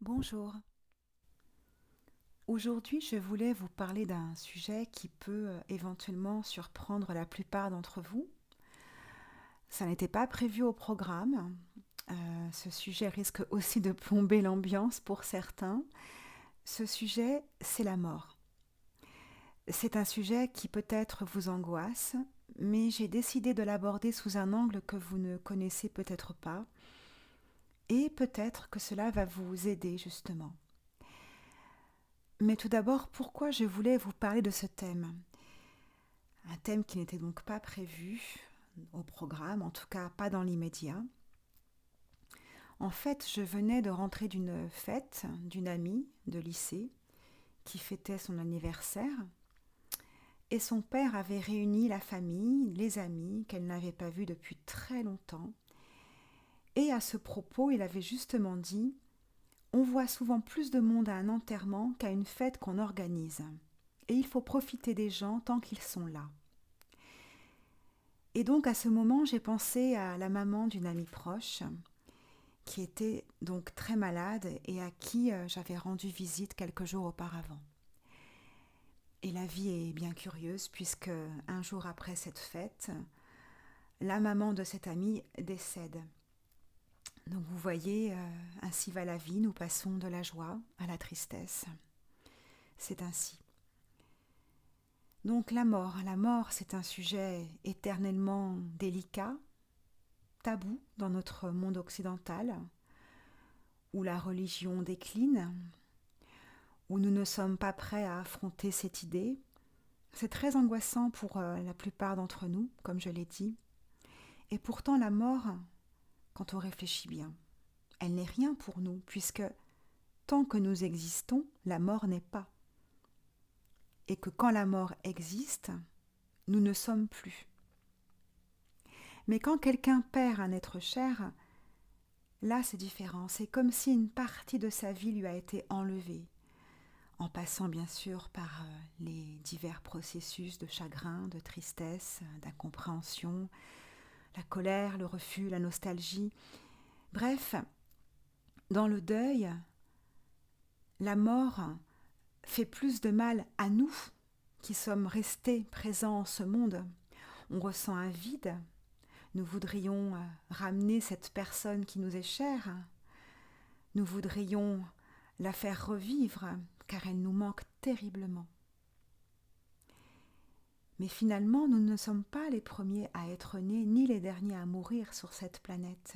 Bonjour. Aujourd'hui, je voulais vous parler d'un sujet qui peut éventuellement surprendre la plupart d'entre vous. Ça n'était pas prévu au programme. Ce sujet risque aussi de plomber l'ambiance pour certains. Ce sujet, c'est la mort. C'est un sujet qui peut-être vous angoisse, mais j'ai décidé de l'aborder sous un angle que vous ne connaissez peut-être pas, et peut-être que cela va vous aider justement. Mais tout d'abord, pourquoi je voulais vous parler de ce thème? Un thème qui n'était donc pas prévu au programme, en tout cas pas dans l'immédiat. En fait, je venais de rentrer d'une fête d'une amie de lycée qui fêtait son anniversaire et son père avait réuni la famille, les amis qu'elle n'avait pas vus depuis très longtemps. Et à ce propos, il avait justement dit: on voit souvent plus de monde à un enterrement qu'à une fête qu'on organise. Et il faut profiter des gens tant qu'ils sont là. Et donc à ce moment, j'ai pensé à la maman d'une amie proche qui était donc très malade et à qui j'avais rendu visite quelques jours auparavant. Et la vie est bien curieuse puisque un jour après cette fête, la maman de cette amie décède. Donc vous voyez, ainsi va la vie, nous passons de la joie à la tristesse. C'est ainsi. Donc la mort c'est un sujet éternellement délicat, tabou dans notre monde occidental, où la religion décline, où nous ne sommes pas prêts à affronter cette idée. C'est très angoissant pour la plupart d'entre nous, comme je l'ai dit. Et pourtant la mort, quand on réfléchit bien, elle n'est rien pour nous, puisque tant que nous existons, la mort n'est pas. Et que quand la mort existe, nous ne sommes plus. Mais quand quelqu'un perd un être cher, là c'est différent. C'est comme si une partie de sa vie lui a été enlevée, en passant bien sûr par les divers processus de chagrin, de tristesse, d'incompréhension, la colère, le refus, la nostalgie. Bref, dans le deuil, la mort fait plus de mal à nous qui sommes restés présents en ce monde. On ressent un vide. Nous voudrions ramener cette personne qui nous est chère. Nous voudrions la faire revivre car elle nous manque terriblement. Mais finalement, nous ne sommes pas les premiers à être nés, ni les derniers à mourir sur cette planète.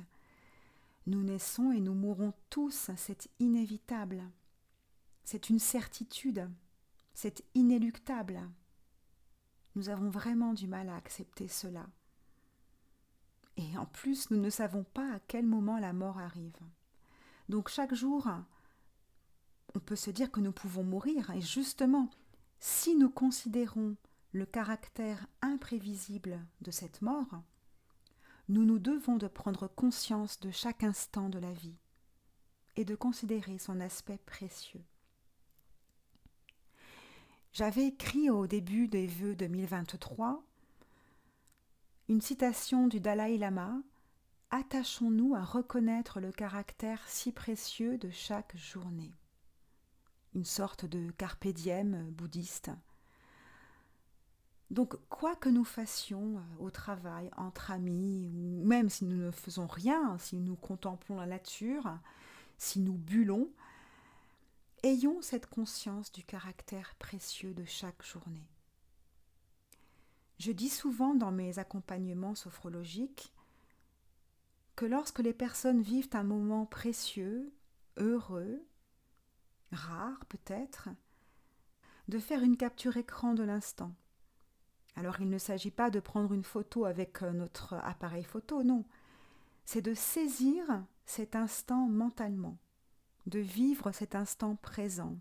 Nous naissons et nous mourrons tous, c'est inévitable. C'est une certitude, c'est inéluctable. Nous avons vraiment du mal à accepter cela. Et en plus, nous ne savons pas à quel moment la mort arrive. Donc chaque jour, on peut se dire que nous pouvons mourir. Et justement, si nous considérons le caractère imprévisible de cette mort, nous nous devons de prendre conscience de chaque instant de la vie et de considérer son aspect précieux. J'avais écrit au début des vœux 2023 une citation du Dalai Lama: attachons-nous à reconnaître le caractère si précieux de chaque journée. Une sorte de carpe diem bouddhiste. Donc, quoi que nous fassions au travail, entre amis, ou même si nous ne faisons rien, si nous contemplons la nature, si nous bullons, ayons cette conscience du caractère précieux de chaque journée. Je dis souvent dans mes accompagnements sophrologiques que lorsque les personnes vivent un moment précieux, heureux, rare peut-être, de faire une capture écran de l'instant. Alors il ne s'agit pas de prendre une photo avec notre appareil photo, non. C'est de saisir cet instant mentalement, de vivre cet instant présent.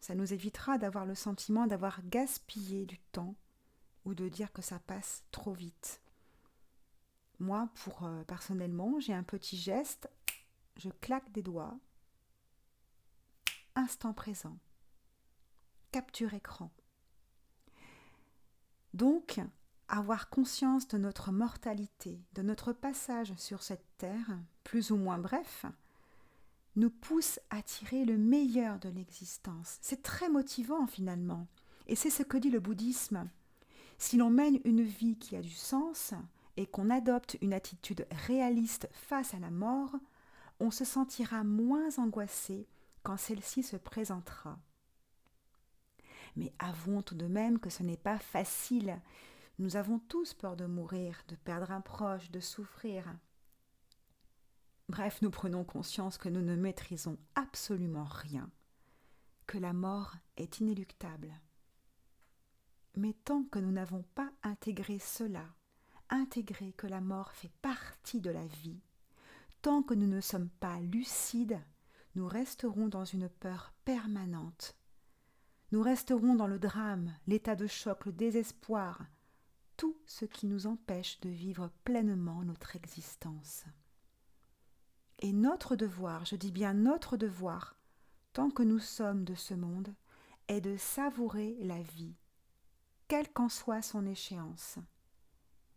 Ça nous évitera d'avoir le sentiment d'avoir gaspillé du temps ou de dire que ça passe trop vite. Moi, personnellement, j'ai un petit geste, je claque des doigts, instant présent, capture écran. Donc, avoir conscience de notre mortalité, de notre passage sur cette terre, plus ou moins bref, nous pousse à tirer le meilleur de l'existence. C'est très motivant finalement. Et c'est ce que dit le bouddhisme. Si l'on mène une vie qui a du sens et qu'on adopte une attitude réaliste face à la mort, on se sentira moins angoissé quand celle-ci se présentera. Mais avouons tout de même que ce n'est pas facile. Nous avons tous peur de mourir, de perdre un proche, de souffrir. Bref, nous prenons conscience que nous ne maîtrisons absolument rien, que la mort est inéluctable. Mais tant que nous n'avons pas intégré cela, intégré que la mort fait partie de la vie, tant que nous ne sommes pas lucides, nous resterons dans une peur permanente. Nous resterons dans le drame, l'état de choc, le désespoir, tout ce qui nous empêche de vivre pleinement notre existence. Et notre devoir, je dis bien notre devoir, tant que nous sommes de ce monde, est de savourer la vie, quelle qu'en soit son échéance,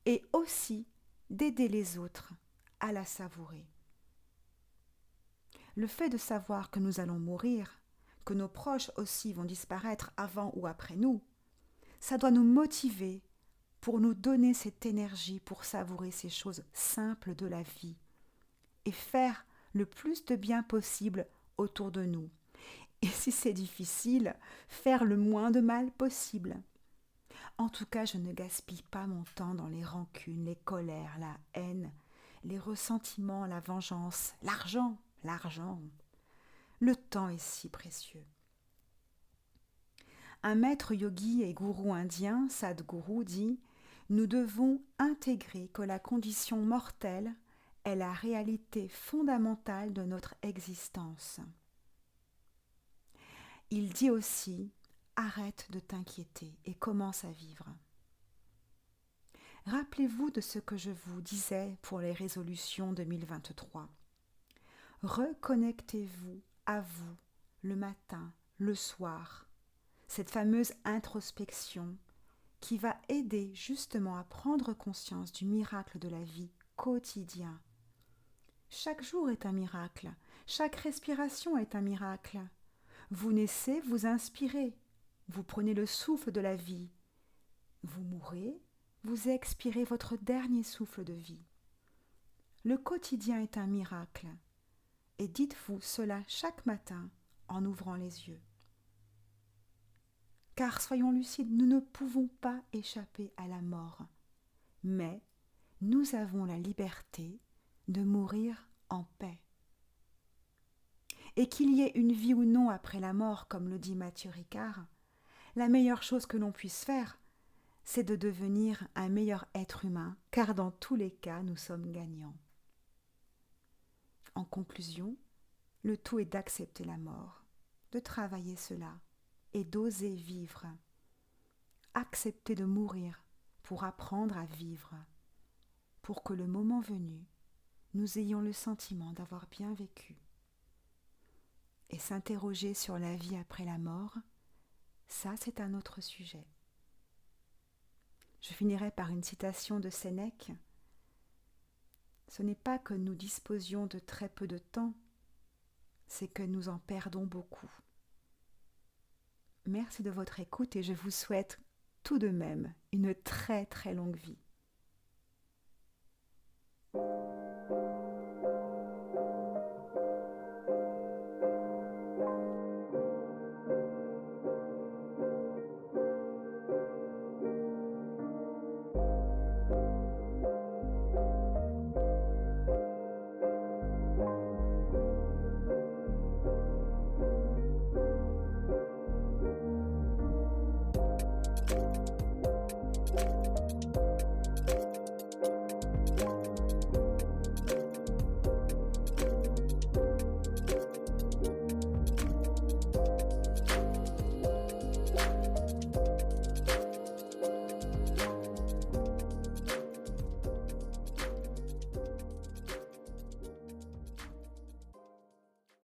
et aussi d'aider les autres à la savourer. Le fait de savoir que nous allons mourir, que nos proches aussi vont disparaître avant ou après nous, ça doit nous motiver pour nous donner cette énergie pour savourer ces choses simples de la vie et faire le plus de bien possible autour de nous. Et si c'est difficile, faire le moins de mal possible. En tout cas, je ne gaspille pas mon temps dans les rancunes, les colères, la haine, les ressentiments, la vengeance, l'argent. Le temps est si précieux. Un maître yogi et gourou indien, Sadhguru, dit « Nous devons intégrer que la condition mortelle est la réalité fondamentale de notre existence. » Il dit aussi « Arrête de t'inquiéter et commence à vivre. » Rappelez-vous de ce que je vous disais pour les résolutions 2023. Reconnectez-vous à vous le matin, le soir, cette fameuse introspection qui va aider justement à prendre conscience du miracle de la vie quotidien. Chaque jour est un miracle, chaque respiration est un miracle. Vous naissez, vous inspirez, vous prenez le souffle de la vie. Vous mourrez, vous expirez votre dernier souffle de vie. Le quotidien est un miracle. Et dites-vous cela chaque matin en ouvrant les yeux. Car soyons lucides, nous ne pouvons pas échapper à la mort, mais nous avons la liberté de mourir en paix. Et qu'il y ait une vie ou non après la mort, comme le dit Matthieu Ricard, la meilleure chose que l'on puisse faire, c'est de devenir un meilleur être humain, car dans tous les cas, nous sommes gagnants. En conclusion, le tout est d'accepter la mort, de travailler cela et d'oser vivre. Accepter de mourir pour apprendre à vivre, pour que le moment venu, nous ayons le sentiment d'avoir bien vécu. Et s'interroger sur la vie après la mort, ça c'est un autre sujet. Je finirai par une citation de Sénèque. Ce n'est pas que nous disposions de très peu de temps, c'est que nous en perdons beaucoup. Merci de votre écoute et je vous souhaite tout de même une très très longue vie.